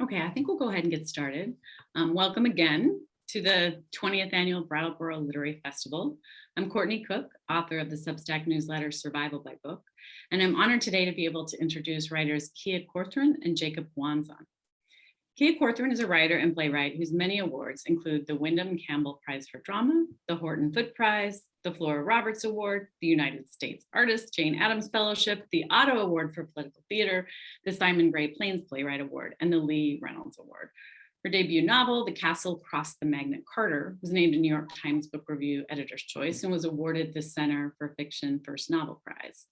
Okay, I think we'll go ahead and get started. Welcome again to the 20th Annual Brattleboro Literary Festival. I'm Courtney Cook, author of the Substack newsletter Survival by Book, and I'm honored today to be able to introduce writers Kia Korthron and Jakob Guanzon. Kia Korthron is a writer and playwright whose many awards include the Wyndham Campbell Prize for Drama, the Horton Foote Prize, the Flora Roberts Award, the United States Artist Jane Addams Fellowship, the Otto Award for Political Theater, the Simon Gray Plains Playwright Award, and the Lee Reynolds Award. Her debut novel, The Castle Crossed the Magnet Carter, was named a New York Times Book Review Editor's Choice and was awarded the Center for Fiction First Novel Prize.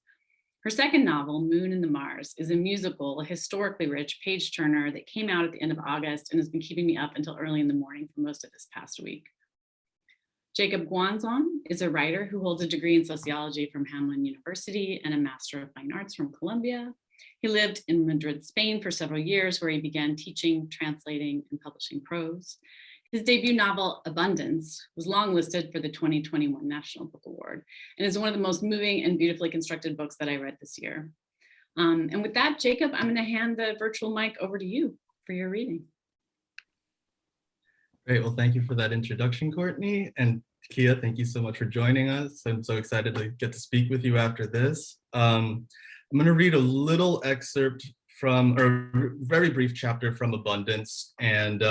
Her second novel, Moon and the Mars, is a musical, a historically rich page turner that came out at the end of August and has been keeping me up until early in the morning for most of this past week. Jakob Guanzon is a writer who holds a degree in sociology from Hamline University and a Master of Fine Arts from Columbia. He lived in Madrid, Spain for several years, where he began teaching, translating, and publishing prose. His debut novel, Abundance, was longlisted for the 2021 National Book Award and is one of the most moving and beautifully constructed books that I read this year. And with that, Jakob, I'm going to hand the virtual mic over to you for your reading. Great, well, thank you for that introduction, Courtney. And Kia, thank you so much for joining us. I'm so excited to get to speak with you after this. I'm going to read a little excerpt from, or a very brief chapter from Abundance. And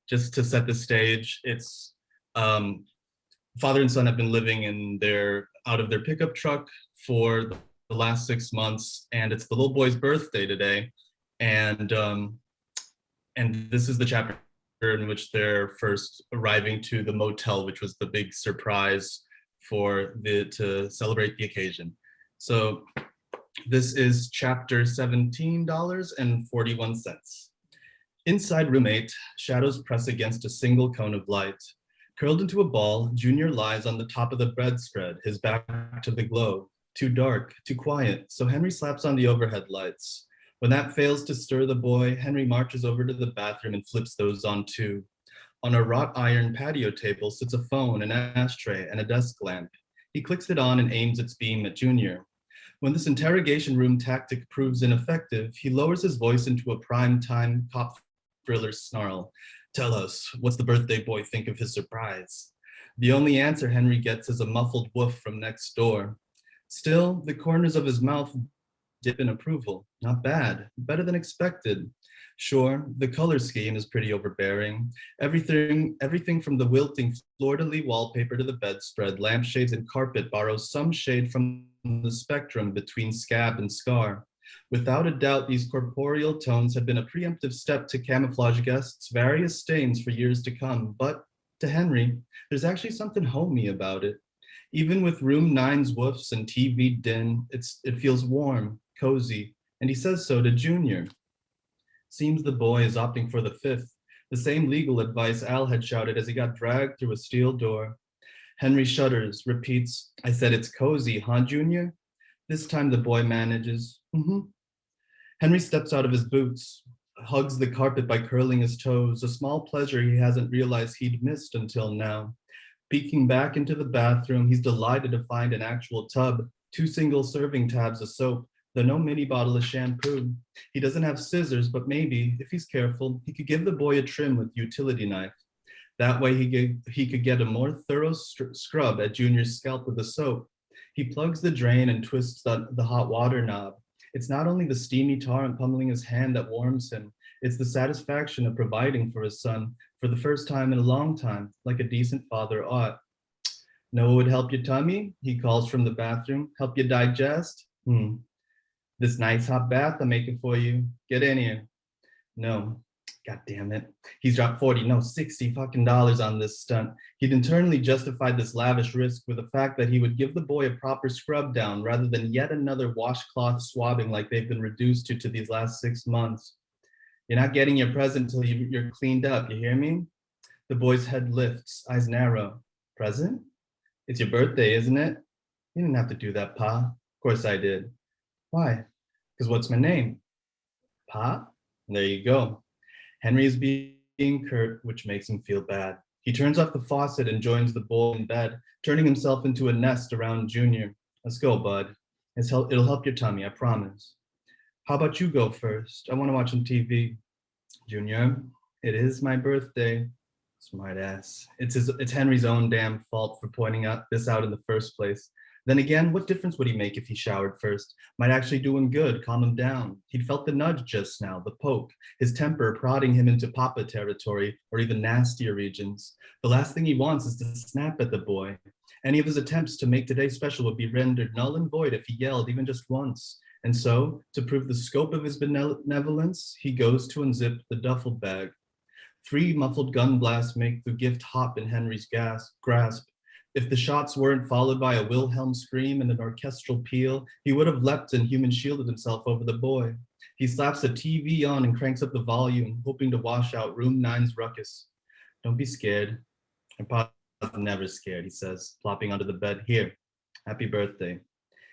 just to set the stage, it's father and son have been living out of their pickup truck for the last 6 months, and it's the little boy's birthday today. And this is the chapter in which they're first arriving to the motel, which was the big surprise to celebrate the occasion. So this is chapter $17.41. Inside roommate, shadows press against a single cone of light. Curled into a ball, Junior lies on the top of the bedspread, his back to the glow. Too dark, too quiet, so Henry slaps on the overhead lights. When that fails to stir the boy, Henry marches over to the bathroom and flips those on too. On a wrought iron patio table sits a phone, an ashtray, and a desk lamp. He clicks it on and aims its beam at Junior. When this interrogation room tactic proves ineffective, he lowers his voice into a prime-time cop thriller snarl. Tell us, what's the birthday boy think of his surprise? The only answer Henry gets is a muffled woof from next door. Still, the corners of his mouth dip in approval. Not bad, better than expected. Sure, the color scheme is pretty overbearing. Everything from the wilting fleur-de-lis wallpaper to the bedspread, lampshades, and carpet borrows some shade from the spectrum between scab and scar. Without a doubt, these corporeal tones had been a preemptive step to camouflage guests' various stains for years to come, but to Henry, there's actually something homey about it. Even with room 9's woofs and TV din, it feels warm, cozy, and he says so to Junior. Seems the boy is opting for the 5th, the same legal advice Al had shouted as he got dragged through a steel door. Henry shudders, repeats, I said it's cozy, huh, Junior? This time the boy manages, Henry steps out of his boots, hugs the carpet by curling his toes, a small pleasure he hasn't realized he'd missed until now. Peeking back into the bathroom, he's delighted to find an actual tub, 2 single serving tabs of soap, though no mini bottle of shampoo. He doesn't have scissors, but maybe, if he's careful, he could give the boy a trim with utility knife. That way he could get a more thorough scrub at Junior's scalp with the soap. He plugs the drain and twists the hot water knob. It's not only the steamy tar and pummeling his hand that warms him, it's the satisfaction of providing for his son for the first time in a long time, like a decent father ought. Know what would help your tummy? He calls from the bathroom. Help you digest? This nice hot bath I'm making for you. Get in here. No. God damn it. He's dropped $60 on this stunt. He'd internally justified this lavish risk with the fact that he would give the boy a proper scrub down rather than yet another washcloth swabbing like they've been reduced to these last 6 months. You're not getting your present till you're cleaned up, you hear me? The boy's head lifts, eyes narrow. Present? It's your birthday, isn't it? You didn't have to do that, Pa. Of course I did. Why? Because what's my name? Pa? There you go. Henry is being curt, which makes him feel bad. He turns off the faucet and joins the boy in bed, turning himself into a nest around Junior. Let's go, bud. It'll help your tummy, I promise. How about you go first? I want to watch some TV. Junior, it is my birthday. Smart ass. It's Henry's own damn fault for pointing this out in the first place. Then again, what difference would he make if he showered first? Might actually do him good, calm him down. He'd felt the nudge just now, the poke, his temper prodding him into papa territory or even nastier regions. The last thing he wants is to snap at the boy. Any of his attempts to make today special would be rendered null and void if he yelled even just once. And so, to prove the scope of his benevolence, he goes to unzip the duffel bag. 3 muffled gun blasts make the gift hop in Henry's grasp. If the shots weren't followed by a Wilhelm scream and an orchestral peal, he would have leapt and human shielded himself over the boy. He slaps the TV on and cranks up the volume, hoping to wash out room 9's ruckus. Don't be scared. I'm never scared, he says, plopping onto the bed. Here, happy birthday.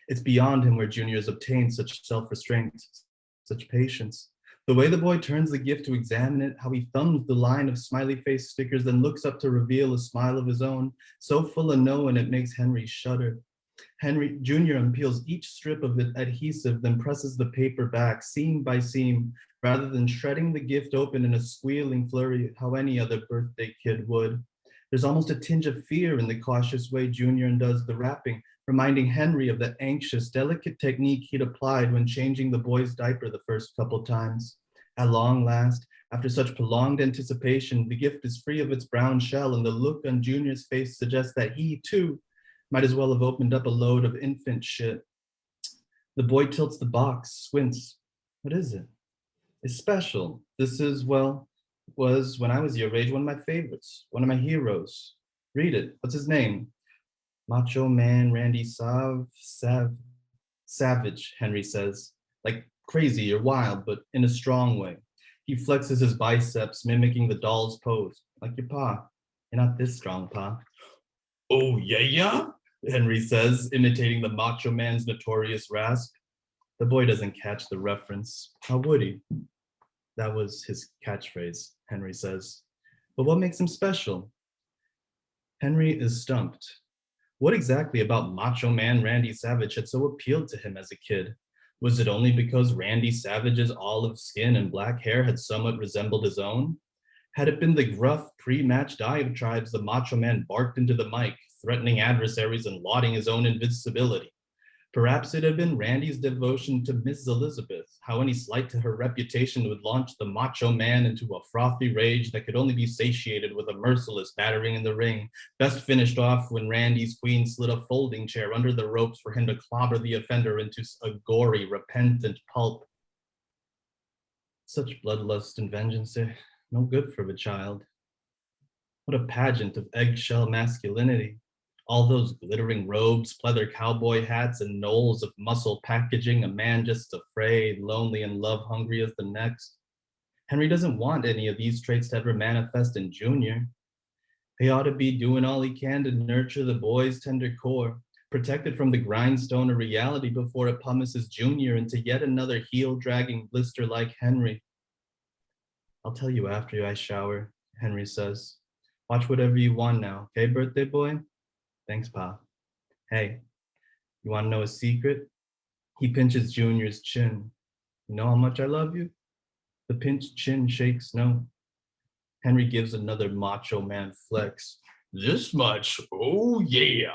It's beyond him where Junior has obtained such self-restraint, such patience. The way the boy turns the gift to examine it, how he thumbs the line of smiley face stickers, then looks up to reveal a smile of his own, so full of knowing it makes Henry shudder. Henry Jr. unpeels each strip of the adhesive, then presses the paper back, seam by seam, rather than shredding the gift open in a squealing flurry, how any other birthday kid would. There's almost a tinge of fear in the cautious way Junior undoes the wrapping, reminding Henry of the anxious, delicate technique he'd applied when changing the boy's diaper the first couple times. At long last, after such prolonged anticipation, the gift is free of its brown shell, and the look on Junior's face suggests that he, too, might as well have opened up a load of infant shit. The boy tilts the box, squints. What is it? It's special. This is, well, was, when I was your age, one of my favorites, one of my heroes. Read it. What's his name? Macho Man Randy Savage, Henry says. Like crazy or wild, but in a strong way. He flexes his biceps, mimicking the doll's pose. Like your pa. You're not this strong, pa. Oh, yeah? Henry says, imitating the Macho Man's notorious rasp. The boy doesn't catch the reference. How would he? That was his catchphrase, Henry says. But what makes him special? Henry is stumped. What exactly about Macho Man Randy Savage had so appealed to him as a kid? Was it only because Randy Savage's olive skin and black hair had somewhat resembled his own? Had it been the gruff, pre-match diatribes the Macho Man barked into the mic, threatening adversaries and lauding his own invincibility? Perhaps it had been Randy's devotion to Miss Elizabeth, how any slight to her reputation would launch the Macho Man into a frothy rage that could only be satiated with a merciless battering in the ring, best finished off when Randy's queen slid a folding chair under the ropes for him to clobber the offender into a gory, repentant pulp. Such bloodlust and vengeance, no good for a child. What a pageant of eggshell masculinity. All those glittering robes, pleather cowboy hats, and knolls of muscle packaging a man just afraid, lonely, and love-hungry as the next. Henry doesn't want any of these traits to ever manifest in Junior. He ought to be doing all he can to nurture the boy's tender core, protected from the grindstone of reality before it pumices Junior into yet another heel-dragging blister like Henry. I'll tell you after I shower, Henry says. Watch whatever you want now, okay, birthday boy? Thanks, Pa. Hey, you want to know a secret? He pinches Junior's chin. You know how much I love you? The pinched chin shakes no. Henry gives another Macho Man flex. This much? Oh, yeah.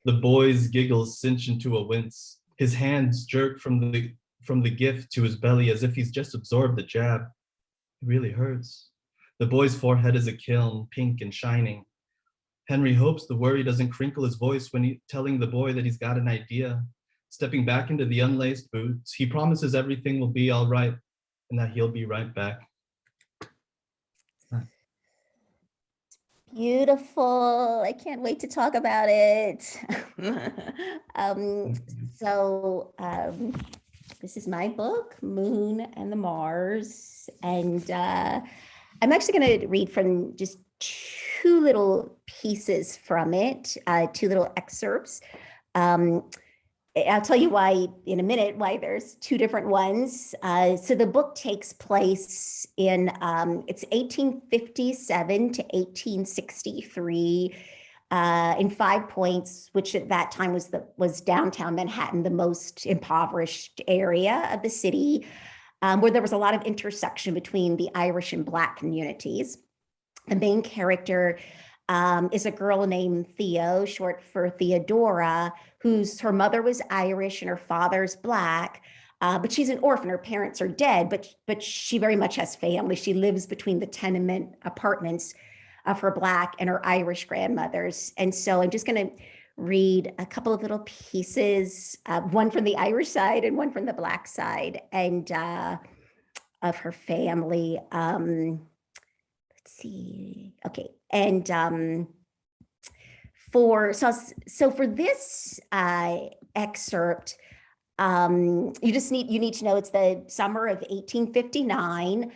The boy's giggles cinch into a wince. His hands jerk from the gift to his belly as if he's just absorbed the jab. It really hurts. The boy's forehead is a kiln, pink and shining. Henry hopes the worry doesn't crinkle his voice when he's telling the boy that he's got an idea. Stepping back into the unlaced boots, he promises everything will be all right and that he'll be right back. Beautiful. I can't wait to talk about it. This is my book, Moon and the Mars. And I'm actually going to read from just two little pieces from it, two little excerpts. I'll tell you why in a minute, why there's two different ones. So the book takes place in, it's 1857 to 1863 in 5 Points, which at that time was downtown Manhattan, the most impoverished area of the city. where there was a lot of intersection between the Irish and Black communities. The main character is a girl named Theo, short for Theodora, her mother was Irish and her father's Black, but she's an orphan. Her parents are dead, but she very much has family. She lives between the tenement apartments of her Black and her Irish grandmothers. And so I'm just going to read a couple of little pieces, one from the Irish side and one from the Black side, and of her family. Let's see. Okay, and for this excerpt, you need to know it's the summer of 1859.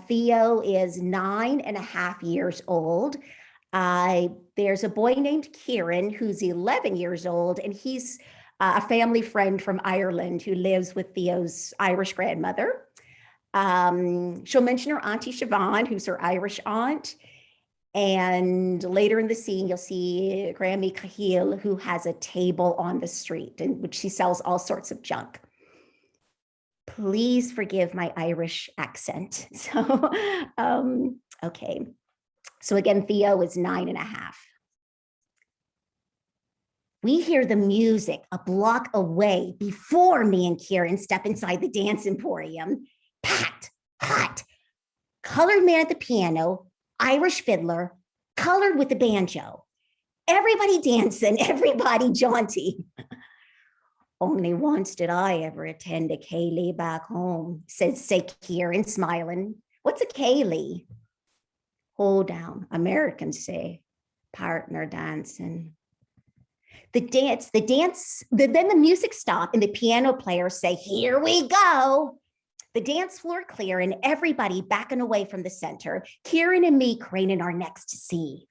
Theo is 9.5 years old. There's a boy named Kieran who's 11 years old, and he's a family friend from Ireland who lives with Theo's Irish grandmother. She'll mention her Auntie Siobhan, who's her Irish aunt. And later in the scene, you'll see Grammy Cahill, who has a table on the street in which she sells all sorts of junk. Please forgive my Irish accent. So, okay. So again, Theo is 9.5. We hear the music a block away before me and Kieran step inside the dance emporium. Packed, hot, colored man at the piano, Irish fiddler, colored with the banjo. Everybody dancing, everybody jaunty. Only once did I ever attend a Cahill back home, say Kieran, smiling. What's a Cahill? Hold down, Americans say, partner dancing. Then the music stopped and the piano players say, here we go. The dance floor clear and everybody backing away from the center, Kieran and me craning our necks to see.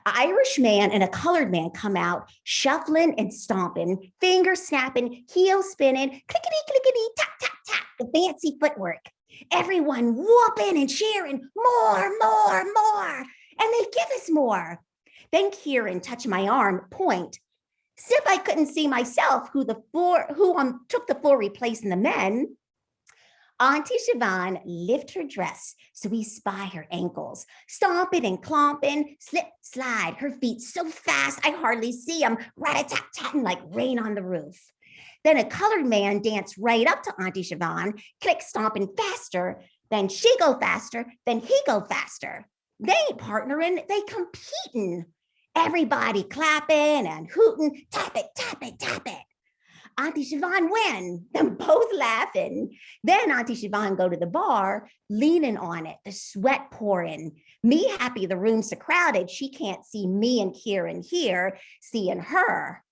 An Irish man and a colored man come out, shuffling and stomping, finger snapping, heel spinning, clickety, clickety, tap, tap, tap, the fancy footwork. Everyone whooping and cheering, more, more, more. And they give us more. Then Kieran touched my arm, point. As if I couldn't see myself who took the floor replacing the men. Auntie Siobhan lift her dress so we spy her ankles, stomping and clomping, slip, slide, her feet so fast I hardly see them, rat-a-tat-tatting like rain on the roof. Then a colored man danced right up to Auntie Siobhan, click stomping faster, then she go faster, then he go faster. They ain't partnering, they competing. Everybody clapping and hooting, tap it, tap it, tap it. Auntie Siobhan win, them both laughing. Then Auntie Siobhan go to the bar, leaning on it, the sweat pouring. Me happy the room's so crowded, she can't see me and Kieran here, seeing her.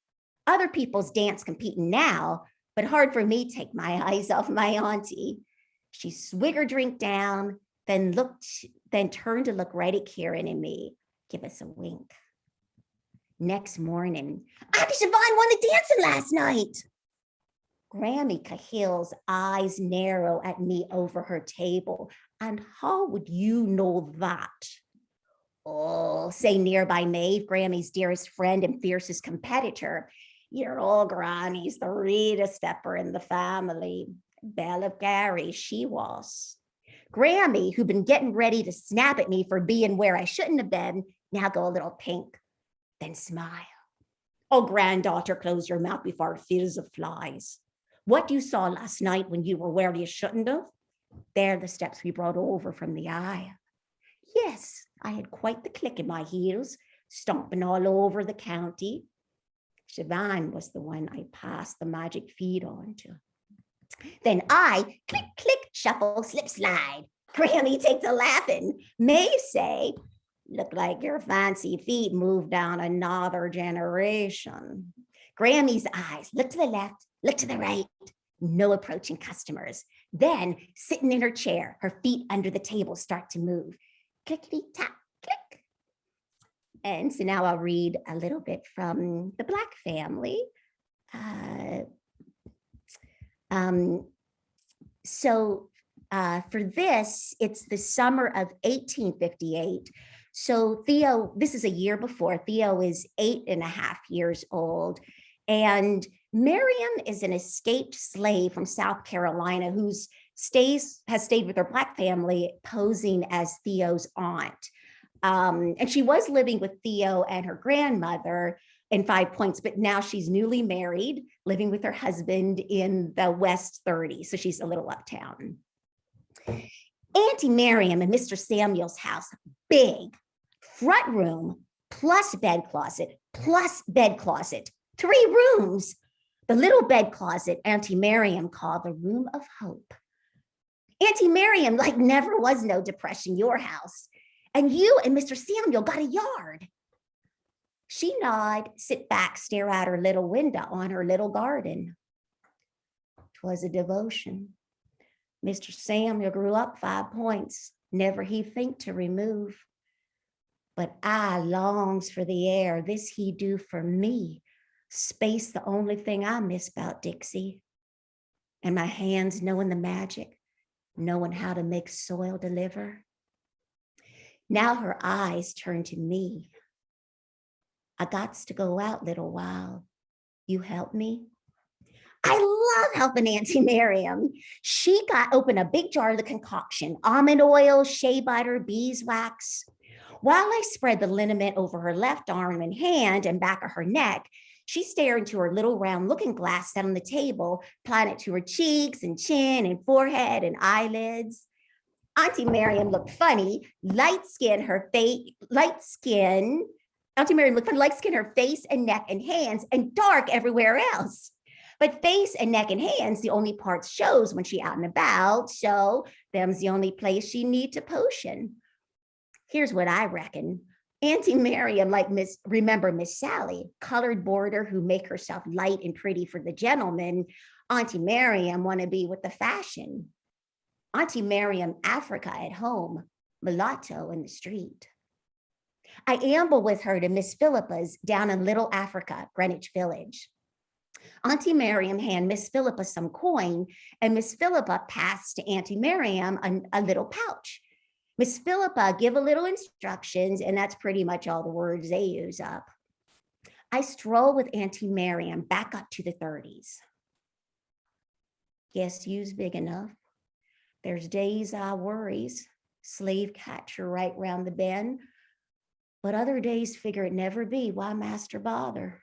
Other people's dance competing now, but hard for me to take my eyes off my auntie. She swig her drink down, then turned to look right at Kieran and me, give us a wink. Next morning, Auntie Siobhan won the dancing last night. Grammy Cahill's eyes narrow at me over her table. And how would you know that? Oh, say nearby Maeve, Grammy's dearest friend and fiercest competitor. Your old granny's the readest stepper in the family. Belle of Gary, she was. Grammy, who'd been getting ready to snap at me for being where I shouldn't have been, now go a little pink, then smile. Oh, granddaughter, close your mouth before it fills of flies. What you saw last night when you were where you shouldn't have, they're the steps we brought over from the aisle. Yes, I had quite the click in my heels, stomping all over the county. Siobhan was the one I passed the magic feed on to. Then I, click, click, shuffle, slip, slide. Grammy takes a laughing. May say, look like your fancy feet moved down another generation. Grammy's eyes look to the left, look to the right. No approaching customers. Then, sitting in her chair, her feet under the table start to move. Clickety tap, click. And so now I'll read a little bit from the Black family. For this, it's the summer of 1858. So Theo, this is a year before, Theo is 8.5 years old. And Miriam is an escaped slave from South Carolina who's has stayed with her Black family, posing as Theo's aunt. And she was living with Theo and her grandmother in Five Points, but now she's newly married, living with her husband in the West 30s. So she's a little uptown. Auntie Miriam and Mr. Samuel's house, big, front room, plus bed closet, 3 rooms. The little bed closet Auntie Miriam called the room of hope. Auntie Miriam, like never was no depression, your house. And you and Mr. Samuel got a yard. She nod, sit back, stare out her little window on her little garden. 'Twas a devotion. Mr. Samuel grew up 5 points, never he think to remove. But I longs for the air, this he do for me. Space the only thing I miss about Dixie. And my hands knowing the magic, knowing how to make soil deliver. Now her eyes turn to me. I gots to go out little while. You help me? I love helping Auntie Miriam. She got open a big jar of the concoction, almond oil, shea butter, beeswax. While I spread the liniment over her left arm and hand and back of her neck, she stared into her little round looking glass set on the table, applying it to her cheeks and chin and forehead and eyelids. Auntie Miriam looked funny, light skin, her face, Auntie Miriam looked funny, light skin, her face and neck and hands, and dark everywhere else. But face and neck and hands, the only parts shows when she out and about, so them's the only place she need to potion. Here's what I reckon. Auntie Miriam, like remember Miss Sally, colored boarder who make herself light and pretty for the gentleman. Auntie Miriam want to be with the fashion. Auntie Miriam, Africa at home, mulatto in the street. I amble with her to Miss Philippa's down in Little Africa, Greenwich Village. Auntie Miriam hand Miss Philippa some coin, and Miss Philippa passed to Auntie Miriam a little pouch. Miss Philippa give a little instructions, and that's pretty much all the words they use up. I stroll with Auntie Miriam back up to the 30s. Guess you's big enough. There's days I worries, slave catcher right round the bend, but other days figure it never be, why master bother?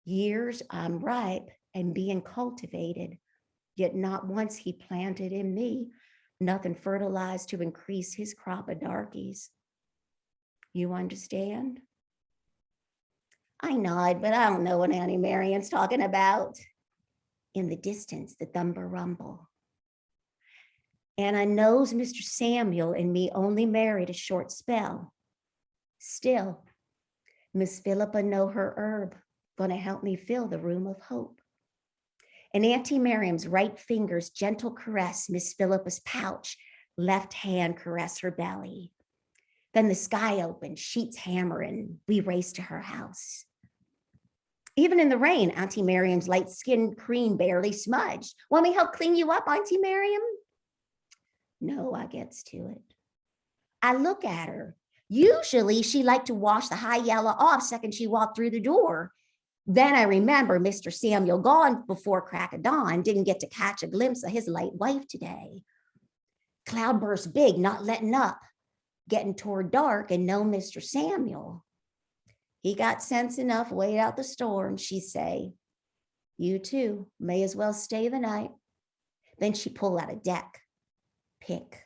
Years I'm ripe and being cultivated, yet not once he planted in me, nothing fertilized to increase his crop of darkies. You understand? I nod, but I don't know what Auntie Miriam's talking about. In the distance, the thumper rumble. And I knows Mr. Samuel and me only married a short spell. Still, Miss Philippa know her herb, gonna help me fill the room of hope. And Auntie Miriam's right fingers gentle caress Miss Philippa's pouch, left hand caress her belly. Then the sky opened, sheets hammering, we race to her house. Even in the rain, Auntie Miriam's light skin cream barely smudged. Want me help clean you up, Auntie Miriam? No, I gets to it. I look at her. Usually she liked to wash the high yellow off second she walked through the door. Then I remember Mr. Samuel gone before crack of dawn, didn't get to catch a glimpse of his light wife today. Cloudburst big, not letting up, getting toward dark and no Mr. Samuel. He got sense enough, wait out the storm, she say. You too, may as well stay the night. Then she pull out a deck. Pick.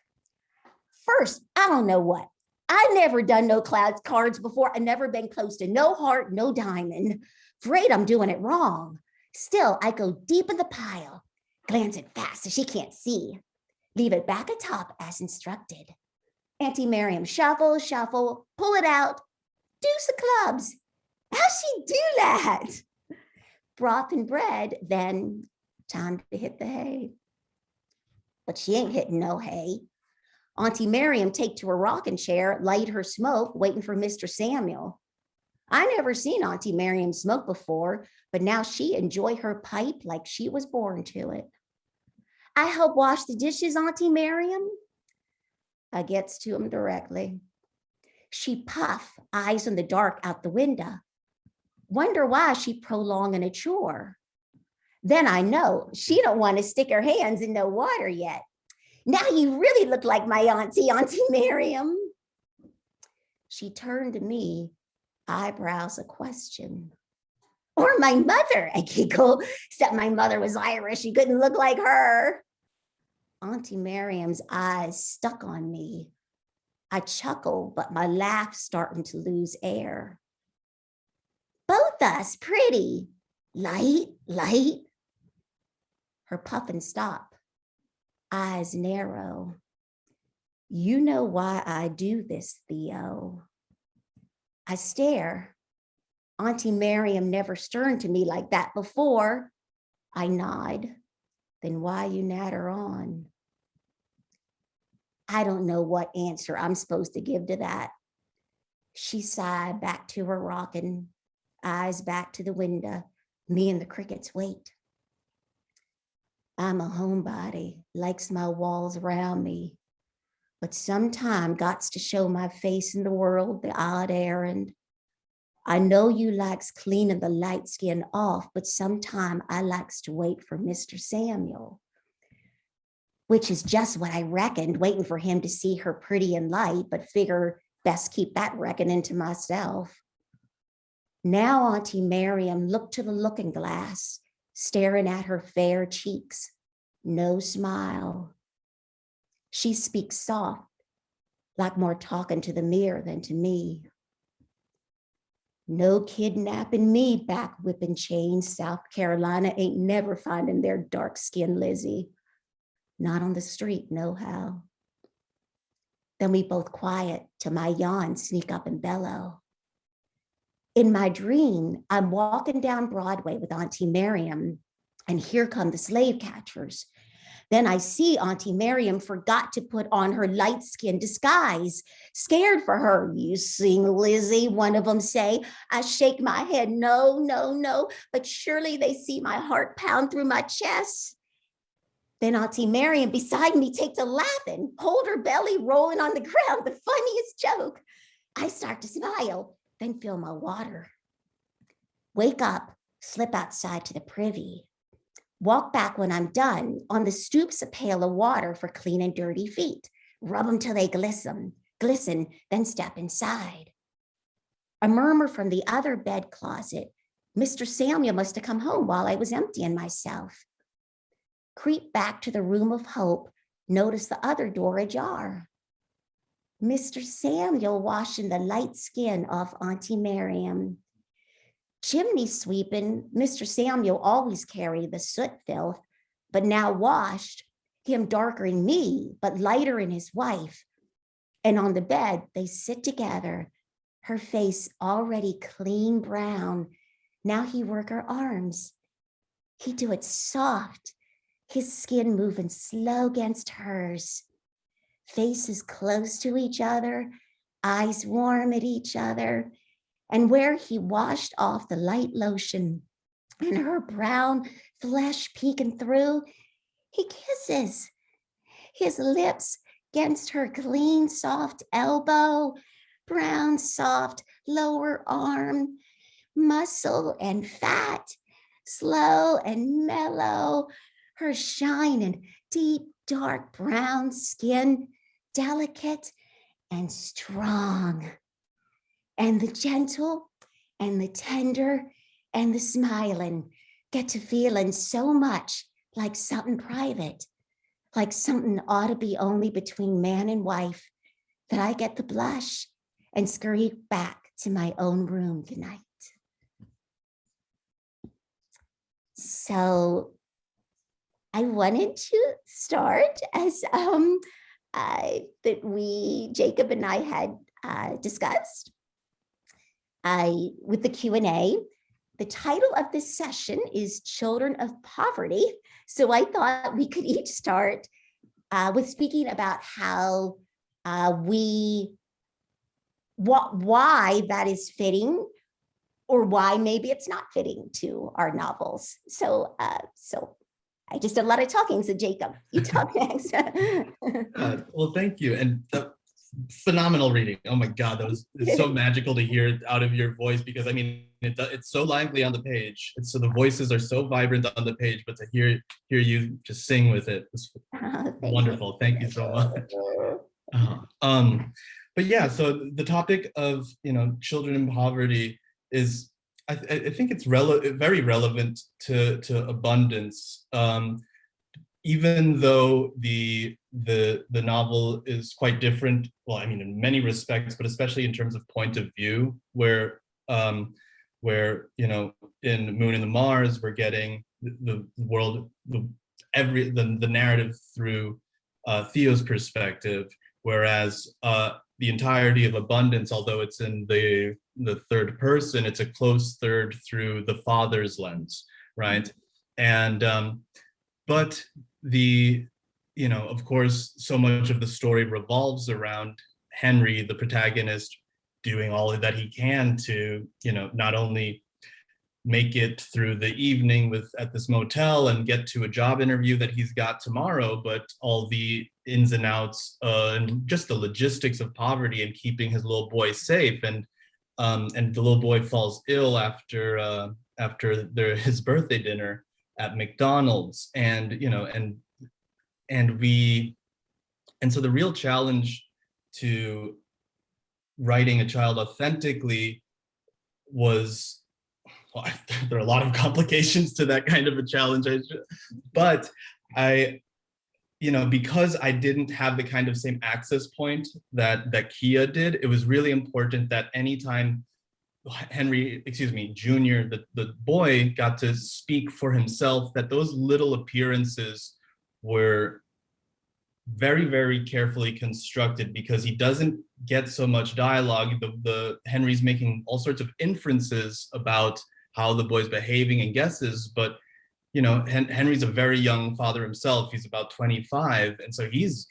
First, I don't know what. I never done no cards before. I never been close to no heart, no diamond. Afraid I'm doing it wrong. Still, I go deep in the pile, glancing fast so she can't see. Leave it back atop as instructed. Auntie Miriam shuffle, shuffle, pull it out. Deuce of clubs. How'd she do that? Broth and bread, then time to hit the hay. But she ain't hitting no hay. Auntie Miriam take to her rocking chair, light her smoke, waiting for Mr. Samuel. I never seen Auntie Miriam smoke before, but now she enjoy her pipe like she was born to it. I help wash the dishes, Auntie Miriam. I gets to him directly. She puff, eyes in the dark out the window. Wonder why she prolonging a chore. Then I know she don't want to stick her hands in no water yet. Now you really look like my Auntie Miriam. She turned to me, eyebrows a question. Or my mother, I giggle, except my mother was Irish. She couldn't look like her. Auntie Miriam's eyes stuck on me. I chuckle, but my laugh starting to lose air. Both us pretty. Light. Her puff and stop. Eyes narrow. You know why I do this, Theo. I stare. Auntie Miriam never stirred to me like that before. I nod. Then why you natter on? I don't know what answer I'm supposed to give to that. She sighed back to her rocking, eyes back to the window. Me and the crickets wait. I'm a homebody, likes my walls around me, but sometime gots to show my face in the world, the odd errand. I know you likes cleaning the light skin off, but sometime I likes to wait for Mr. Samuel, which is just what I reckoned, waiting for him to see her pretty and light, but figure best keep that reckoning to myself. Now Auntie Miriam looked to the looking glass, staring at her fair cheeks, no smile. She speaks soft, like more talking to the mirror than to me. No kidnapping me, back whipping chains. South Carolina ain't never finding their dark-skinned Lizzie. Not on the street, no how. Then we both quiet till my yawns sneak up and bellow. In my dream, I'm walking down Broadway with Auntie Miriam, and here come the slave catchers. Then I see Auntie Miriam forgot to put on her light-skinned disguise. Scared for her. You sing, Lizzie, one of them say. I shake my head, no, but surely they see my heart pound through my chest. Then Auntie Miriam beside me takes a laughing, hold her belly rolling on the ground, the funniest joke. I start to smile, then fill my water. Wake up, slip outside to the privy. Walk back when I'm done. On the stoops, a pail of water for clean and dirty feet. Rub them till they glisten, then step inside. A murmur from the other bed closet. Mr. Samuel must have come home while I was emptying myself. Creep back to the room of hope. Notice the other door ajar. Mr. Samuel washing the light skin off Auntie Miriam. Chimney sweeping, Mr. Samuel always carried the soot filth, but now washed, him darker in me, but lighter in his wife. And on the bed, they sit together, her face already clean brown. Now he work her arms. He do it soft, his skin moving slow against hers. Faces close to each other, eyes warm at each other. And where he washed off the light lotion and her brown flesh peeking through, he kisses. His lips against her clean, soft elbow, brown, soft lower arm, muscle and fat, slow and mellow, her shining, deep, dark brown skin, delicate and strong. And the gentle and the tender and the smiling get to feeling so much like something private, like something ought to be only between man and wife, that I get the blush and scurry back to my own room tonight. So I wanted to start as Jacob and I had discussed. With the Q&A. The title of this session is Children of Poverty. So I thought we could each start with speaking about how why that is fitting, or why maybe it's not fitting to our novels. So I just did a lot of talking, so Jacob, you talk next. Well, thank you. And phenomenal reading. Oh my God, that was so magical to hear it out of your voice, because I mean, it's so lively on the page. So the voices are so vibrant on the page, but to hear you just sing with it is wonderful. Thank you so much. But yeah, so the topic of children in poverty is, I think it's very relevant to abundance. Even though the novel is quite different, well, I mean, in many respects, but especially in terms of point of view, where in Moon and the Mars, we're getting the world, the narrative through Theo's perspective, whereas the entirety of Abundance, although it's in the third person, it's a close third through the father's lens, right? And but of course, so much of the story revolves around Henry, the protagonist, doing all that he can to, not only make it through the evening at this motel and get to a job interview that he's got tomorrow, but all the ins and outs and just the logistics of poverty and keeping his little boy safe. And the little boy falls ill after his birthday dinner at McDonald's, and so the real challenge to writing a child authentically was, well, there are a lot of complications to that kind of a challenge, but because I didn't have the kind of same access point that Kia did, it was really important that anytime Junior, the boy, got to speak for himself, that those little appearances were very, very carefully constructed, because he doesn't get so much dialogue. The Henry's making all sorts of inferences about how the boy's behaving and guesses, but Henry's a very young father himself. He's about 25, and so he's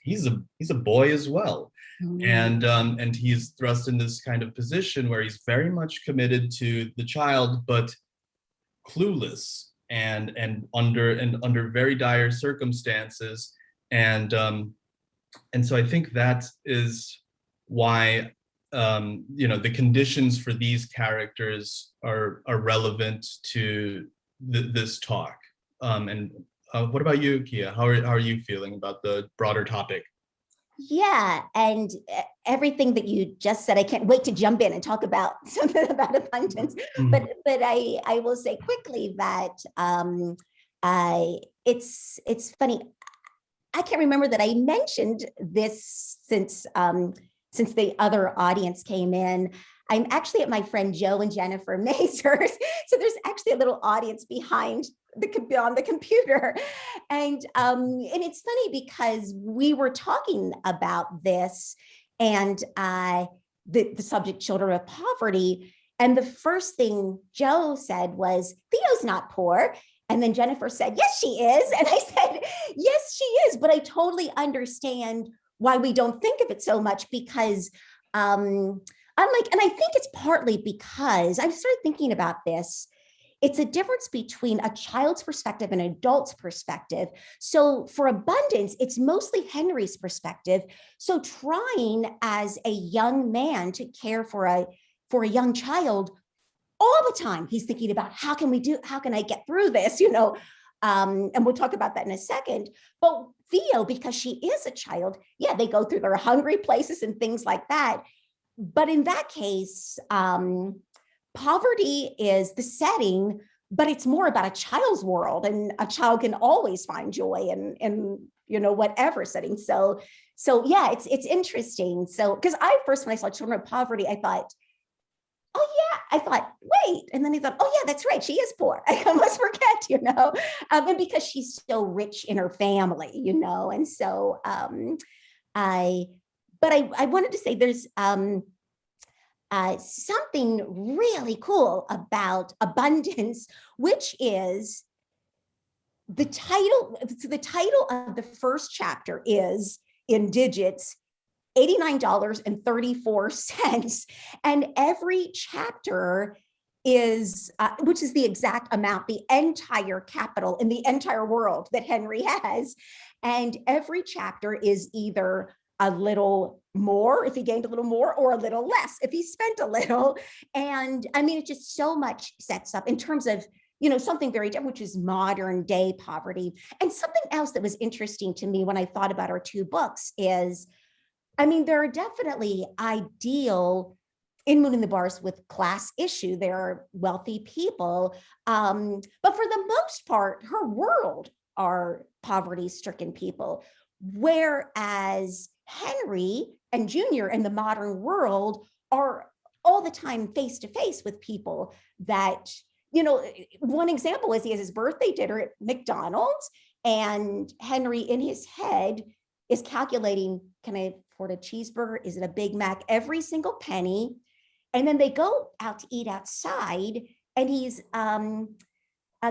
a boy as well. Mm-hmm. And he's thrust in this kind of position where he's very much committed to the child, but clueless and under very dire circumstances. And so I think that is why the conditions for these characters are relevant to this talk. What about you, Kia? How are you feeling about the broader topic? Yeah, and everything that you just said, I can't wait to jump in and talk about something about abundance. Mm-hmm. But I will say quickly that it's funny. I can't remember that I mentioned this since the other audience came in. I'm actually at my friend Joe and Jennifer Mazur's, so there's actually a little audience on the computer, and it's funny because we were talking about this and the subject, children of poverty, and the first thing Joe said was, Theo's not poor. And then Jennifer said, yes, she is. And I said, yes, she is. But I totally understand why we don't think of it so much, because and I think it's partly because I've started thinking about this. It's a difference between a child's perspective and an adult's perspective. So for abundance, it's mostly Henry's perspective. So trying as a young man to care for a young child, all the time he's thinking about how can I get through this, and we'll talk about that in a second. But Theo, because she is a child, yeah, they go through their hungry places and things like that. But in that case, poverty is the setting, but it's more about a child's world, and a child can always find joy in whatever setting. So yeah, it's interesting. So because when I saw Children of Poverty, I thought, wait. And then I thought, oh yeah, that's right. She is poor. I almost forget, and because she's so rich in her family, and so I wanted to say there's something really cool about abundance, which is the title. So the title of the first chapter is, in digits, $89.34, and every chapter is, which is the exact amount, the entire capital in the entire world that Henry has, and every chapter is either a little more if he gained a little more, or a little less if he spent a little. And I mean, it just so much sets up in terms of, something very different, which is modern day poverty. And something else that was interesting to me when I thought about our two books is, I mean, there are definitely ideal in Moon in the Bars with class issue. There are wealthy people, but for the most part, her world are poverty-stricken people. Whereas Henry and Junior in the modern world are all the time face to face with people that, one example is he has his birthday dinner at McDonald's, and Henry in his head is calculating, can I afford a cheeseburger? Is it a Big Mac? Every single penny. And then they go out to eat outside, and he's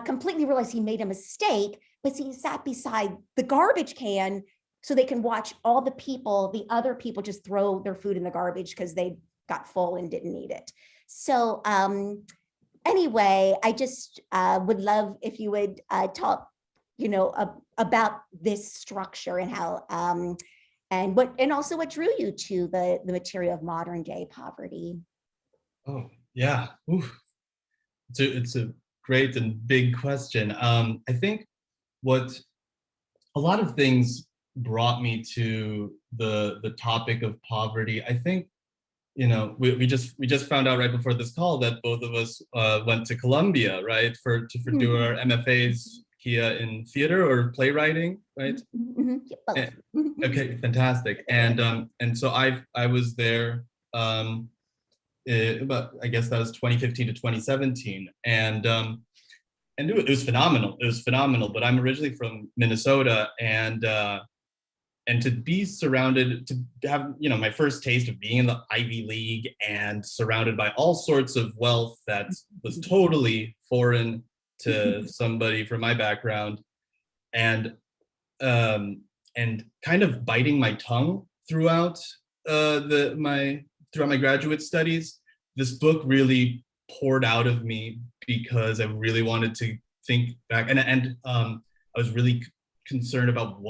completely realized he made a mistake, but he sat beside the garbage can so they can watch all the other people just throw their food in the garbage because they got full and didn't eat it. So anyway, I just would love if you would talk, about this structure and how, and also what drew you to the material of modern day poverty. Oh, yeah. Oof. It's a great and big question. I think what a lot of things brought me to the topic of poverty. I think, we just found out right before this call that both of us went to Columbia, right, for do our MFAs, Kia, in theater or playwriting, right? Mm-hmm. Okay, fantastic. And so I was there. But I guess that was 2015 to 2017, and it was phenomenal. It was phenomenal. But I'm originally from Minnesota, and to be surrounded, to have my first taste of being in the Ivy League and surrounded by all sorts of wealth that was totally foreign to somebody from my background, and kind of biting my tongue throughout my graduate studies. This book really poured out of me because I really wanted to think back, and I was really concerned about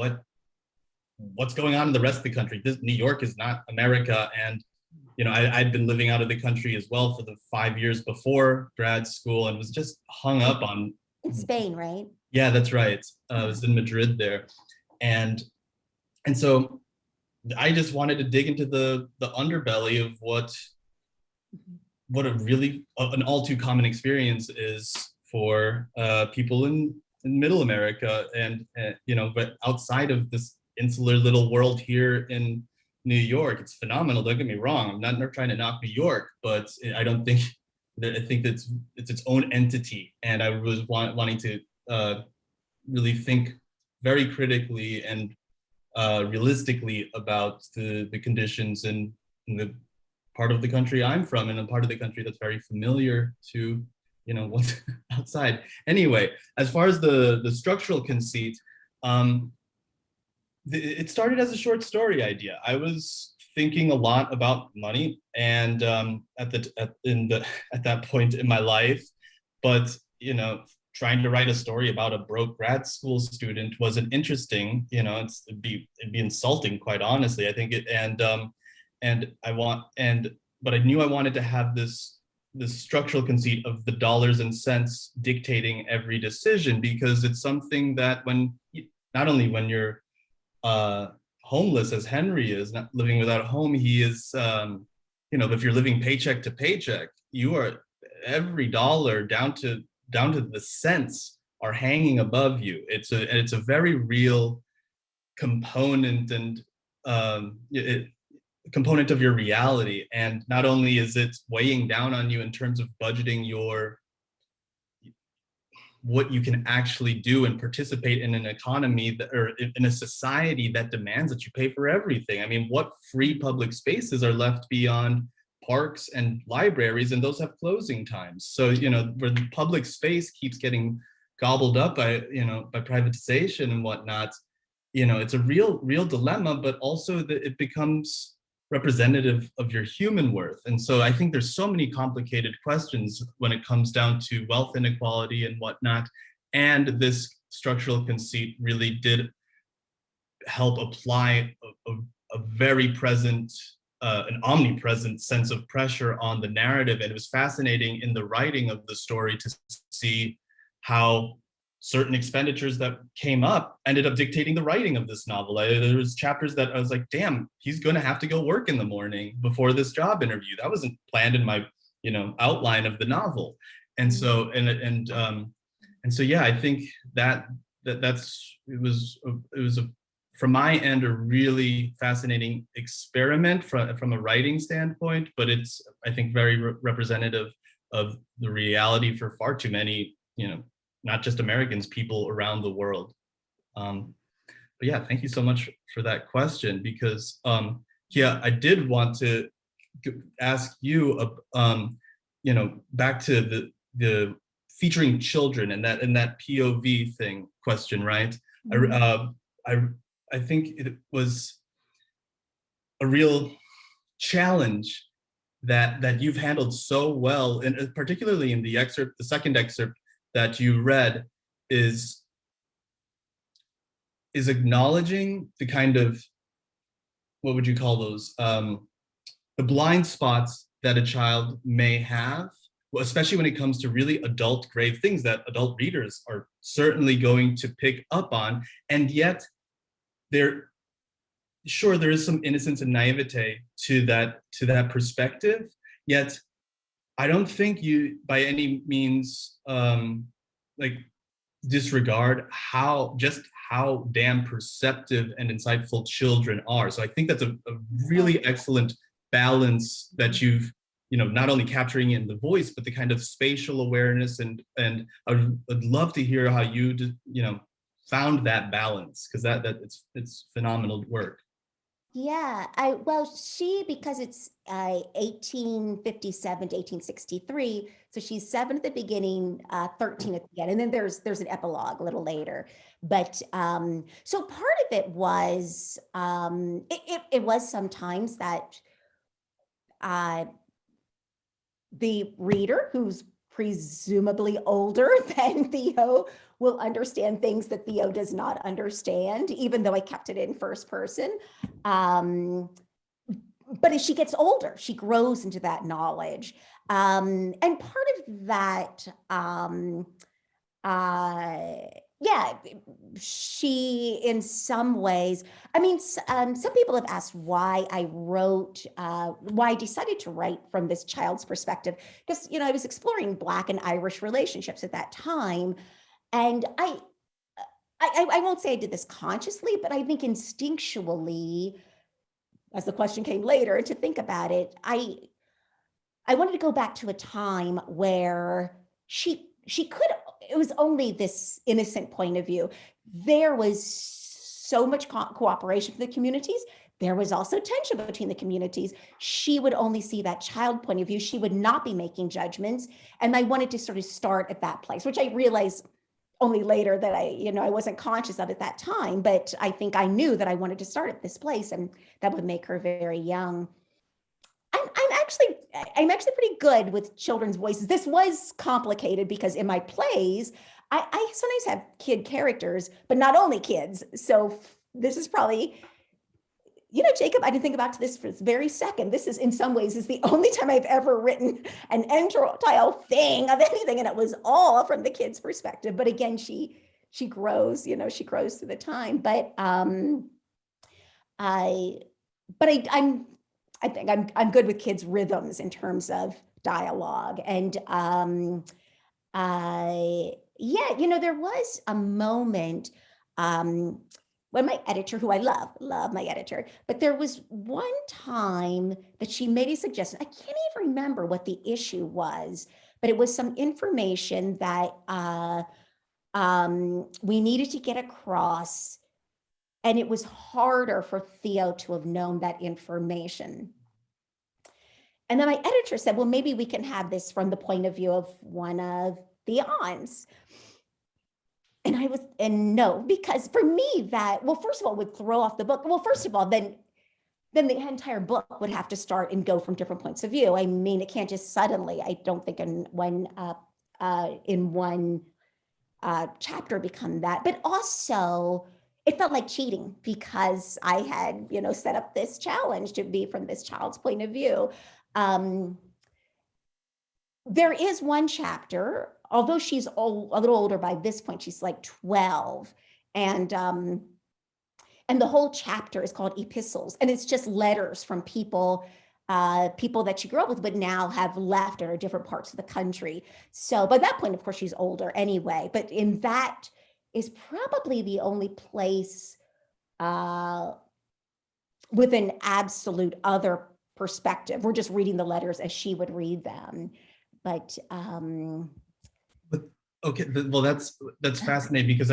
what's going on in the rest of the country. New York is not America, and I'd been living out of the country as well for the 5 years before grad school, and was just hung up on. In Spain, right? Yeah, that's right. I was in Madrid there, and so I just wanted to dig into the underbelly of what a really an all too common experience is for people in Middle America, and but outside of this insular little world here in New York, it's phenomenal. Don't get me wrong. I'm not trying to knock New York, but I don't think that I think it's its own entity, and I was wanting to really think very critically and realistically about the conditions in the part of the country I'm from, and a part of the country that's very familiar to what's outside. Anyway, as far as the structural conceit, it started as a short story idea. I was thinking a lot about money, and at that point in my life, but trying to write a story about a broke grad school student wasn't interesting. It'd be insulting, quite honestly. I think but I knew I wanted to have this structural conceit of the dollars and cents dictating every decision, because it's something that not only when you're homeless, as Henry is, not living without a home, he is, if you're living paycheck to paycheck, you are, every dollar down to the cents are hanging above you. It's a very real component and component of your reality. And not only is it weighing down on you in terms of budgeting what you can actually do and participate in an economy or in a society that demands that you pay for everything. I mean, what free public spaces are left beyond parks and libraries, and those have closing times? So, where the public space keeps getting gobbled up by privatization and whatnot, it's a real dilemma, but also that it becomes representative of your human worth. And so I think there's so many complicated questions when it comes down to wealth inequality and whatnot. And this structural conceit really did help apply a very present, an omnipresent sense of pressure on the narrative. And it was fascinating in the writing of the story to see how certain expenditures that came up ended up dictating the writing of this novel. There was chapters that I was like, damn, he's going to have to go work in the morning before this job interview. That wasn't planned in my, outline of the novel. And so, so, yeah, I think it was from my end, a really fascinating experiment from a writing standpoint, but it's, I think, very representative of the reality for far too many, not just Americans, people around the world. But yeah, thank you so much for that question, because Kia, I did want to ask you, back to the featuring children and that POV thing question, right? Mm-hmm. I think it was a real challenge that you've handled so well, and particularly in the second excerpt that you read, is acknowledging the kind of, what would you call those, the blind spots that a child may have, especially when it comes to really adult grave things that adult readers are certainly going to pick up on. And yet there is some innocence and naivete to that perspective, yet I don't think you by any means disregard how damn perceptive and insightful children are. So I think that's a really excellent balance that you've, not only capturing in the voice, but the kind of spatial awareness, and I'd love to hear how you found that balance, because that it's phenomenal work. Yeah, because it's 1857 to 1863, so she's 7 at the beginning, 13 at the end, and then there's an epilogue a little later. But so part of it was it was sometimes that the reader, who's presumably older than Theo, will understand things that Theo does not understand, even though I kept it in first person. But as she gets older, she grows into that knowledge. And part of that, she, in some ways, some people have asked why I decided to write from this child's perspective, because, I was exploring Black and Irish relationships at that time. And I won't say I did this consciously, but I think instinctually, as the question came later, to think about it, I wanted to go back to a time where she could, it was only this innocent point of view. There was so much cooperation from the communities. There was also tension between the communities. She would only see that child point of view. She would not be making judgments. And I wanted to sort of start at that place, which I realized only later that I wasn't conscious of at that time, but I think I knew that I wanted to start at this place, and that would make her very young. I'm actually pretty good with children's voices. This was complicated because in my plays, I sometimes have kid characters, but not only kids. So this is probably, Jacob, I didn't think about this for this very second. This is, in some ways, is the only time I've ever written an entire thing of anything, and it was all from the kid's perspective. But again, she grows, she grows through the time. But I think I'm good with kids' rhythms in terms of dialogue. And there was a moment when my editor, who I love my editor, but there was one time that she made a suggestion. I can't even remember what the issue was, but it was some information that we needed to get across. And it was harder for Theo to have known that information. And then my editor said, well, maybe we can have this from the point of view of one of the aunts. And no, because for me first of all, would throw off the book. Well, first of all, then the entire book would have to start and go from different points of view. I mean, it can't just suddenly, I don't think in one chapter become that, but also, it felt like cheating because I had, set up this challenge to be from this child's point of view. There is one chapter, although she's a little older by this point, she's like 12, and the whole chapter is called Epistles, and it's just letters from people that she grew up with, but now have left or are different parts of the country. So by that point, of course, she's older anyway, but in that is probably the only place with an absolute other perspective. We're just reading the letters as she would read them. But okay, well, that's fascinating because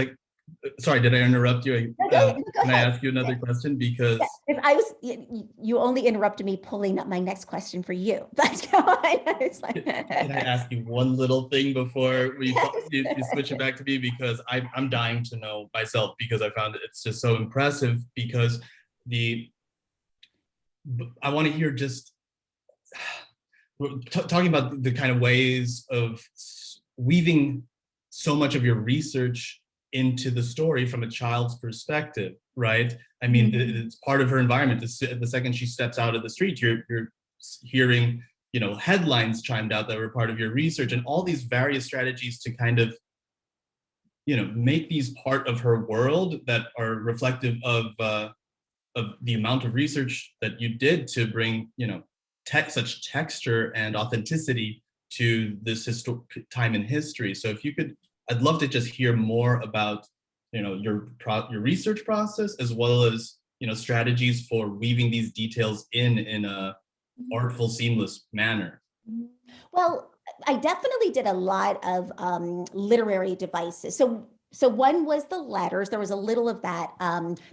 sorry, did I interrupt you? No, go Can I ahead. ask you another question? Because you only interrupted me pulling up my next question for you. But it's like, can I ask you one little thing before you switch it back to me? Because I'm dying to know myself, because I found it's just so impressive, because I want to hear just talking about the kind of ways of weaving so much of your research into the story from a child's perspective, right? I mean, it's part of her environment. The second she steps out of the street, you're hearing, headlines chimed out that were part of your research, and all these various strategies to kind of, make these part of her world that are reflective of the amount of research that you did to bring, such texture and authenticity to this time in history. So if you could, I'd love to just hear more about, your research process, as well as, strategies for weaving these details in a artful, seamless manner. Well, I definitely did a lot of literary devices. So one was the letters. There was a little of that.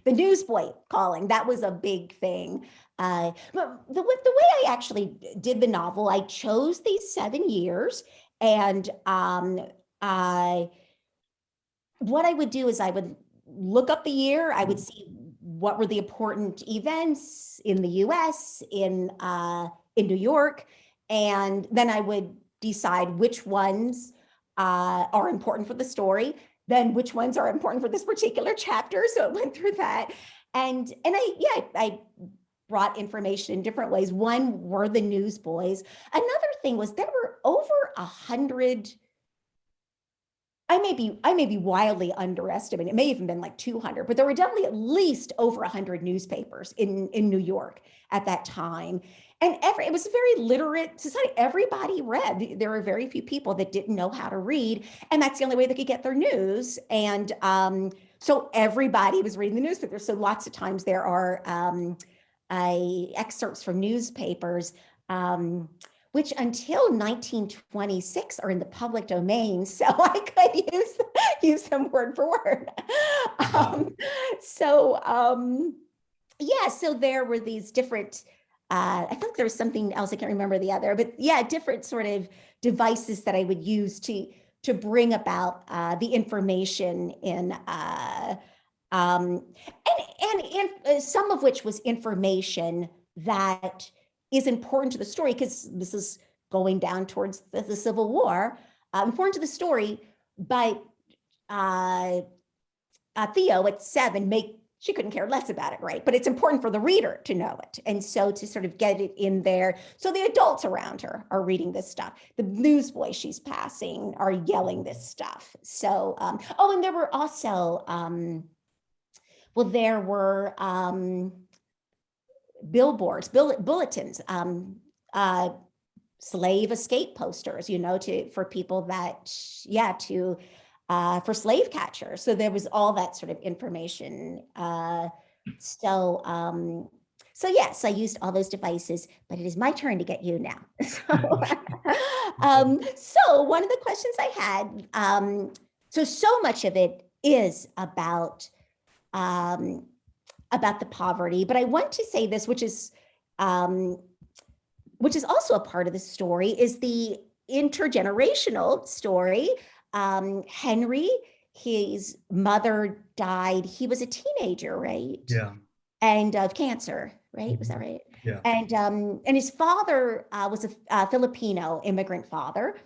The newsboy calling, that was a big thing. But the way I actually did the novel, I chose these 7 years, and what I would do is I would look up the year. I would see what were the important events in the US, in New York, and then I would decide which ones are important for the story, then which ones are important for this particular chapter. So it went through that. And I brought information in different ways. One were the newsboys. Another thing was there were over 100. I may be wildly underestimating. It may even been like 200, but there were definitely at least over 100 newspapers in New York at that time. And it was a very literate society. Everybody read. There were very few people that didn't know how to read, and that's the only way they could get their news. And so everybody was reading the newspaper. So lots of times there are excerpts from newspapers, which until 1926 are in the public domain. So I could use them word for word. So there were these different, I think there was something else, I can't remember the other, but yeah, different sort of devices that I would use to bring about the information in, and some of which was information that is important to the story, because this is going down towards the Civil War, important to the story, but Theo at 7, she couldn't care less about it, right? But it's important for the reader to know it. And so to sort of get it in there, so the adults around her are reading this stuff. The newsboys she's passing are yelling this stuff. So, and there were also, there were billboards, bulletins, slave escape posters, for people that, for slave catchers. So there was all that sort of information. So yes, I used all those devices, but it is my turn to get you now. So one of the questions I had, so much of it is about the poverty, but I want to say this, which is also a part of the story, is the intergenerational story. Henry, his mother died. He was a teenager, right? Yeah. And of cancer, right? Was that right? Yeah. And his father was a Filipino immigrant father.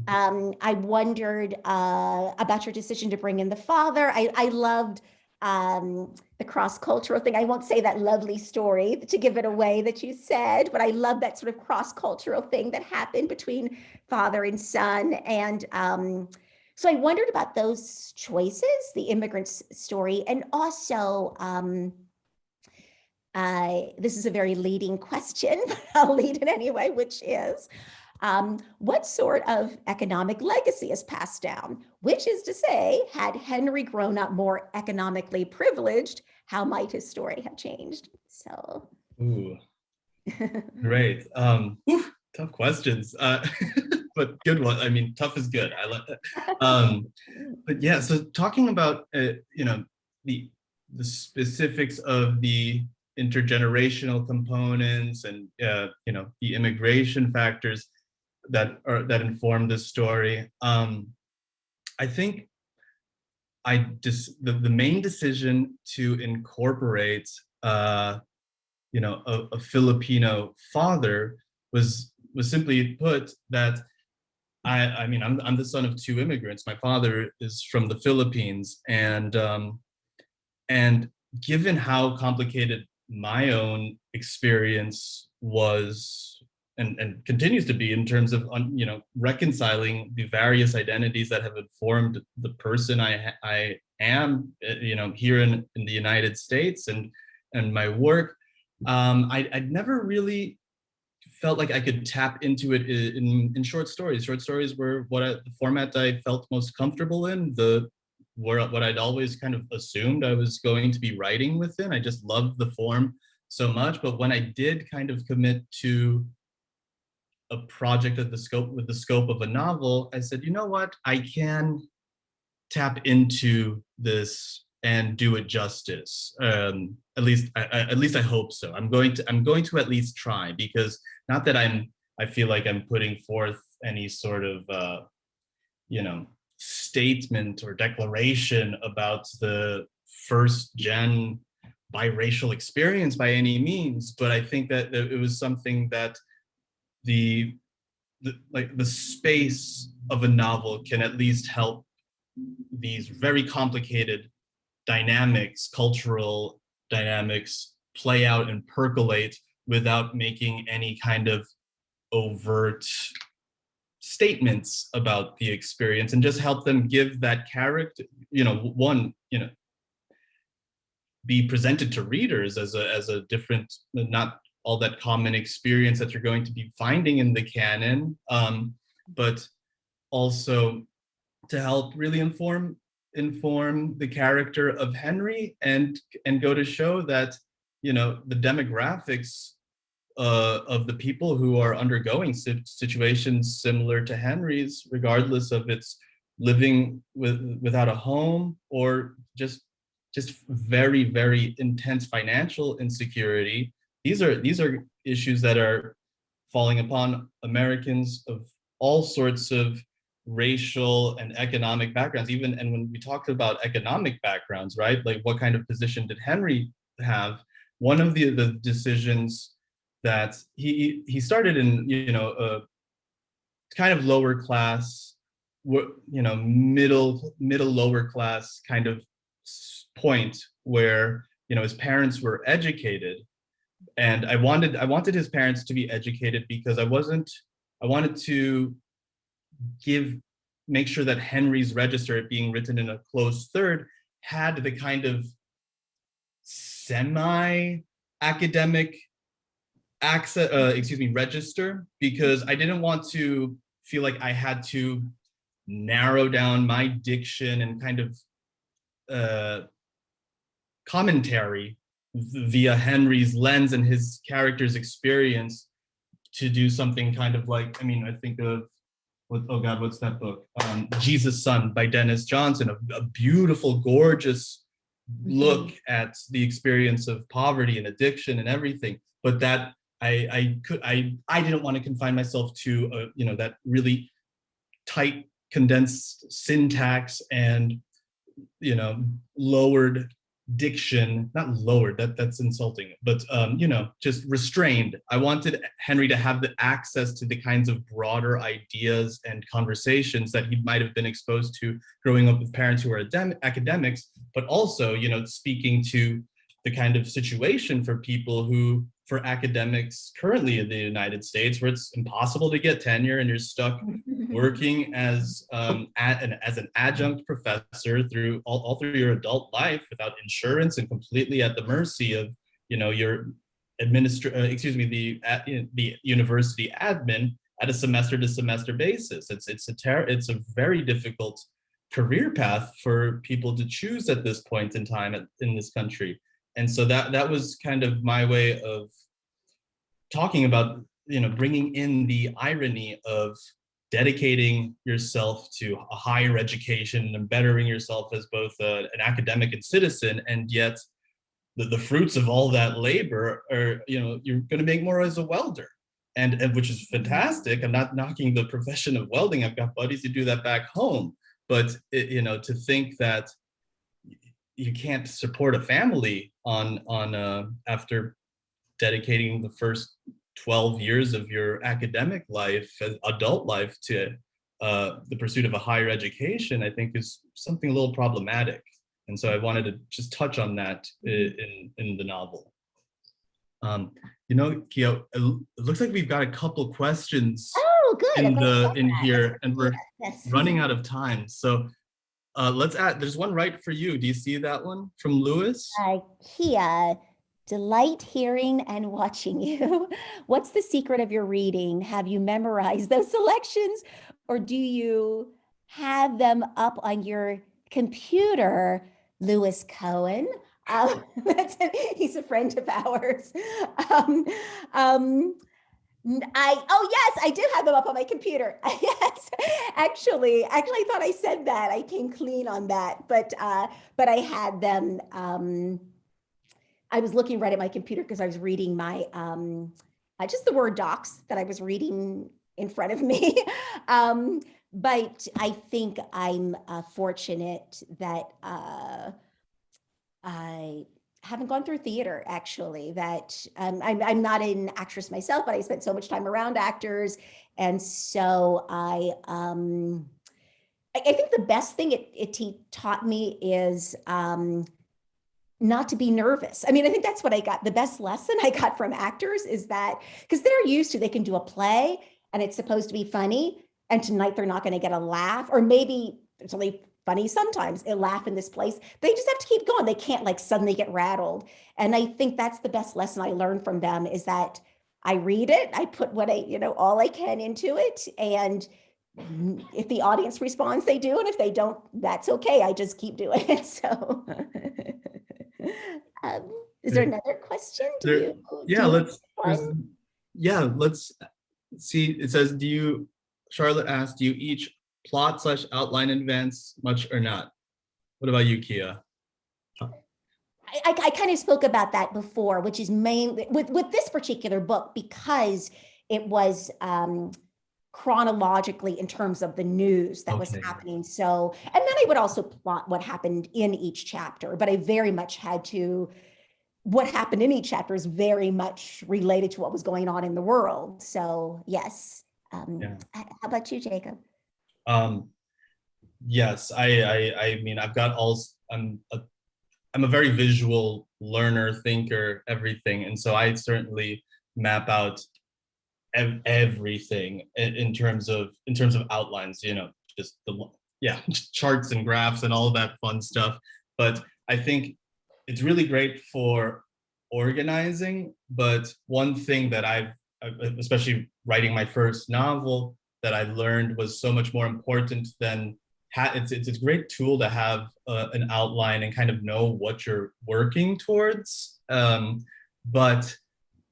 I wondered about your decision to bring in the father. I loved the cross-cultural thing. I won't say that lovely story to give it away that you said, but I love that sort of cross-cultural thing that happened between father and son. And so I wondered about those choices, the immigrant's story, and also this is a very leading question, but I'll lead it anyway, which is, what sort of economic legacy is passed down? Which is to say, had Henry grown up more economically privileged, how might his story have changed? So. Ooh, great. Tough questions, but good one. I mean, tough is good. I love that. But yeah, so talking about the specifics of the intergenerational components and the immigration factors that inform this story. I think the main decision to incorporate a Filipino father was simply put that I mean I'm the son of two immigrants. My father is from the Philippines, and given how complicated my own experience was and continues to be in terms of reconciling the various identities that have informed the person I am here in the United States and my work, I'd never really felt like I could tap into it in short stories. Short stories were the format I felt most comfortable in, what I'd always kind of assumed I was going to be writing within. I just loved the form so much. But when I did kind of commit to a project with the scope of a novel, I said, you know what, I can tap into this and do it justice. At least I hope so. I'm going to at least try, because not that I feel like I'm putting forth any sort of statement or declaration about the first gen biracial experience by any means, but I think that it was something that the space of a novel can at least help these very complicated dynamics, cultural dynamics, play out and percolate without making any kind of overt statements about the experience, and just help them give that character, be presented to readers as a different, not all that common experience that you're going to be finding in the canon, but also to help really inform the character of Henry, and go to show that the demographics of the people who are undergoing situations similar to Henry's, regardless of its living without a home or just very, very intense financial insecurity. These are issues that are falling upon Americans of all sorts of racial and economic backgrounds. And when we talk about economic backgrounds, right? Like, what kind of position did Henry have? One of the decisions that he started in, a kind of lower class, middle lower class kind of point where his parents were educated, and I wanted his parents to be educated because I wanted to make sure that Henry's register, it being written in a closed third, had the kind of semi-academic register, because I didn't want to feel like I had to narrow down my diction and kind of commentary via Henry's lens and his character's experience to do something kind of like, I think of, what's that book? Jesus' Son by Dennis Johnson, a beautiful, gorgeous look at the experience of poverty and addiction and everything. But that I didn't want to confine myself to that really tight, condensed syntax and lowered diction, not lowered, that's insulting, but just restrained. I wanted Henry to have the access to the kinds of broader ideas and conversations that he might have been exposed to growing up with parents who are academics, but also, speaking to the kind of situation for people who, for academics currently in the United States, where it's impossible to get tenure and you're stuck working as an adjunct professor through all through your adult life without insurance and completely at the mercy of your the university admin at a semester to semester basis. It's a very difficult career path for people to choose at this point in time in this country. And so that was kind of my way of talking about, bringing in the irony of dedicating yourself to a higher education and bettering yourself as both an academic and citizen, and yet the fruits of all that labor are, you're going to make more as a welder, and which is fantastic. I'm not knocking the profession of welding. I've got buddies who do that back home, but to think that you can't support a family on after dedicating the first 12 years of your academic life, adult life, to the pursuit of a higher education, I think is something a little problematic. And so I wanted to just touch on that in the novel. Kia, it looks like we've got a couple questions in here, and we're running out of time. So let's add, there's one right for you. Do you see that one from Lewis? Kia, delight hearing and watching you. What's the secret of your reading? Have you memorized those selections, or do you have them up on your computer? Lewis Cohen, he's a friend of ours. Yes, I do have them up on my computer. Yes, actually, I thought I said that. I came clean on that, but I had them. I was looking right at my computer because I was reading my just the Word docs that I was reading in front of me. But I think I'm fortunate that I haven't gone through theater, actually, that I'm not an actress myself, but I spent so much time around actors. And so I think the best thing it taught me is not to be nervous. I mean, I think that's what I got. The best lesson I got from actors is that, because they're used to, they can do a play and it's supposed to be funny, and tonight they're not going to get a laugh, or maybe it's only funny sometimes, a laugh in this place. They just have to keep going. They can't like suddenly get rattled. And I think that's the best lesson I learned from them, is that I read it, I put what all I can into it. And if the audience responds, they do. And if they don't, that's okay. I just keep doing it. So is there another question? Let's see. It says, Charlotte asked, do you each plot/outline in advance much or not? What about you, Kia? I kind of spoke about that before, which is mainly with this particular book, because it was chronologically in terms of the news that was happening. So, and then I would also plot what happened in each chapter, but I very much had to, what happened in each chapter is very much related to what was going on in the world. So yes. How about you, Jacob? Yes, I mean, I've got I'm a very visual learner, thinker, everything. And so I certainly map out everything in terms of outlines, just charts and graphs and all of that fun stuff. But I think it's really great for organizing. But one thing that I've, especially writing my first novel, that I learned was so much more important than it's a great tool to have an outline and kind of know what you're working towards. But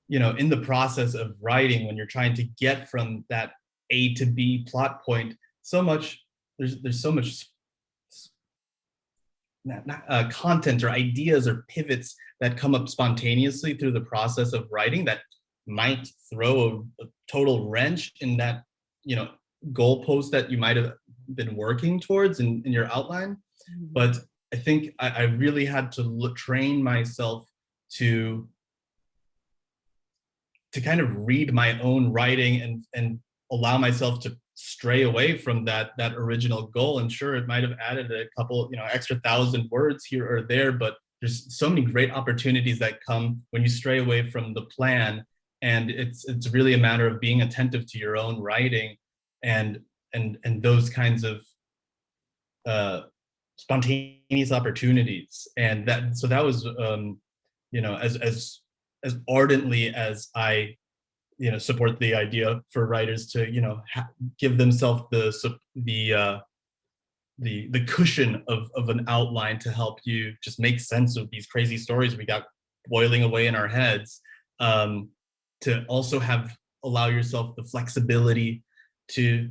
in the process of writing, when you're trying to get from that A to B plot point, there's so much content or ideas or pivots that come up spontaneously through the process of writing that might throw a total wrench in that goalpost that you might have been working towards in your outline. But I think I really had to train myself to kind of read my own writing and allow myself to stray away from that original goal. And sure, it might have added a couple, extra 1,000 words here or there, but there's so many great opportunities that come when you stray away from the plan. And it's really a matter of being attentive to your own writing and those kinds of spontaneous opportunities. And that was as ardently as I support the idea for writers to give themselves the cushion of an outline to help you just make sense of these crazy stories we got boiling away in our heads, to also allow yourself the flexibility to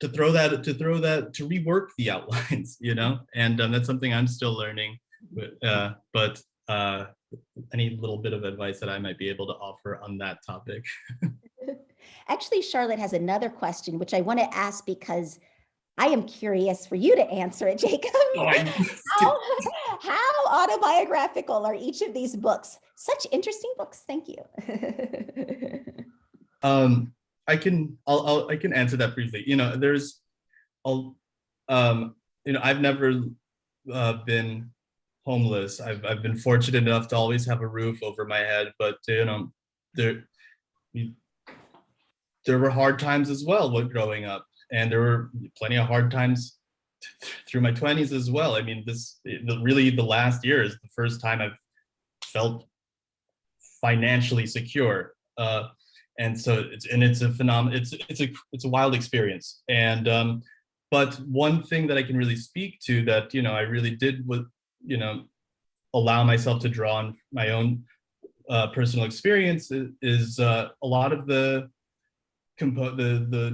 rework the outlines, and that's something I'm still learning. But any little bit of advice that I might be able to offer on that topic. Actually, Charlotte has another question, which I want to ask because I am curious for you to answer it, Jacob. How autobiographical are each of these books? Such interesting books. Thank you. I can answer that briefly. I've never been homeless. I've been fortunate enough to always have a roof over my head, but there were hard times as well when growing up, and there were plenty of hard times through my 20s as well. I mean, the last year is the first time I've felt financially secure, and so it's a phenomenon. It's a wild experience, and but one thing that I can really speak to that I really did was allow myself to draw on my own personal experience is a lot of the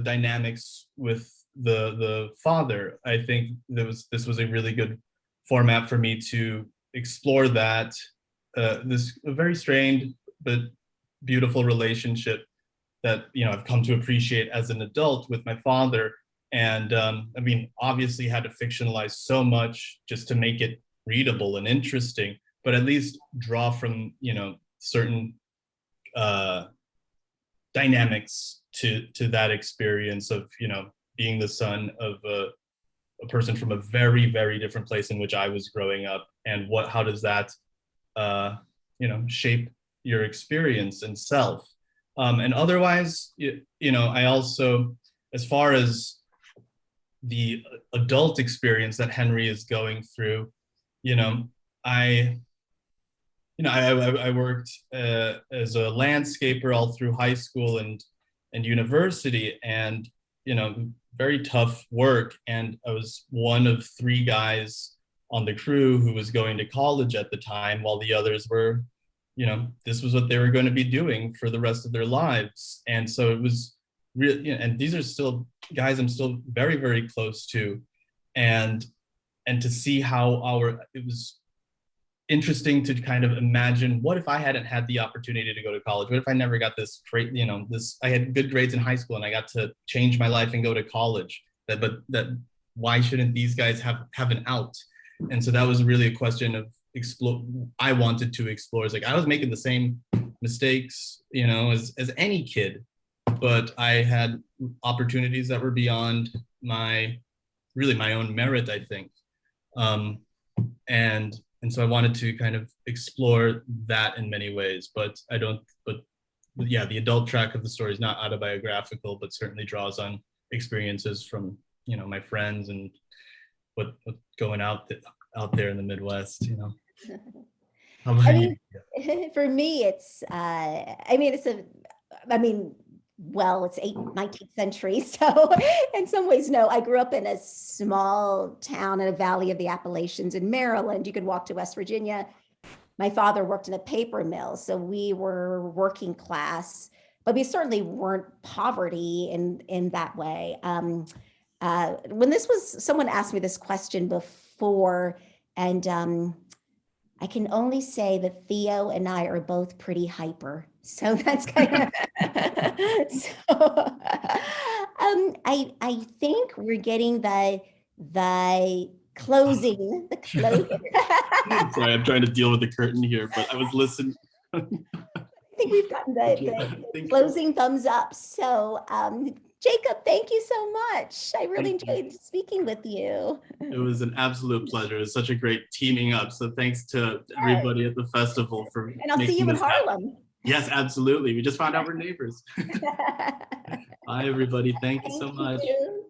dynamics with the father. I think this was a really good format for me to explore that this very strained but beautiful relationship that I've come to appreciate as an adult with my father. And obviously had to fictionalize so much just to make it readable and interesting, but at least draw from certain dynamics to that experience of being the son of a person from a very, very different place in which I was growing up, and how does that shape your experience and self. And otherwise, I also, as far as the adult experience that Henry is going through, I worked as a landscaper all through high school and university, and very tough work. And I was one of 3 guys on the crew who was going to college at the time, while the others were, this was what they were going to be doing for the rest of their lives. And so it was really, and these are still guys I'm still very, very close to, and to see how it was interesting to kind of imagine, what if I hadn't had the opportunity to go to college? What if I never got this great, I had good grades in high school and I got to change my life and go to college, why shouldn't these guys have an out? And so that was really a question of I wanted to explore. It's like I was making the same mistakes, as any kid, but I had opportunities that were beyond my own merit, I think. And so I wanted to kind of explore that in many ways, but yeah, the adult track of the story is not autobiographical, but certainly draws on experiences from, my friends and what's going out there in the Midwest, How about you? For me, it's 19th century. So in some ways, no, I grew up in a small town in a valley of the Appalachians in Maryland. You could walk to West Virginia. My father worked in a paper mill, so we were working class, but we certainly weren't poverty in that way. When someone asked me this question before, and I can only say that Theo and I are both pretty hyper. So that's kind of, I think we're getting the closing the closing. Sorry, I'm trying to deal with the curtain here, but I was listening. I think we've gotten the closing thumbs up. So Jacob, thank you so much. I really enjoyed speaking with you. It was an absolute pleasure. It was such a great teaming up. So thanks to everybody at the festival for And I'll see you in Harlem. Yes, absolutely. We just found out we're neighbors. Bye, everybody. Thank you so much. You.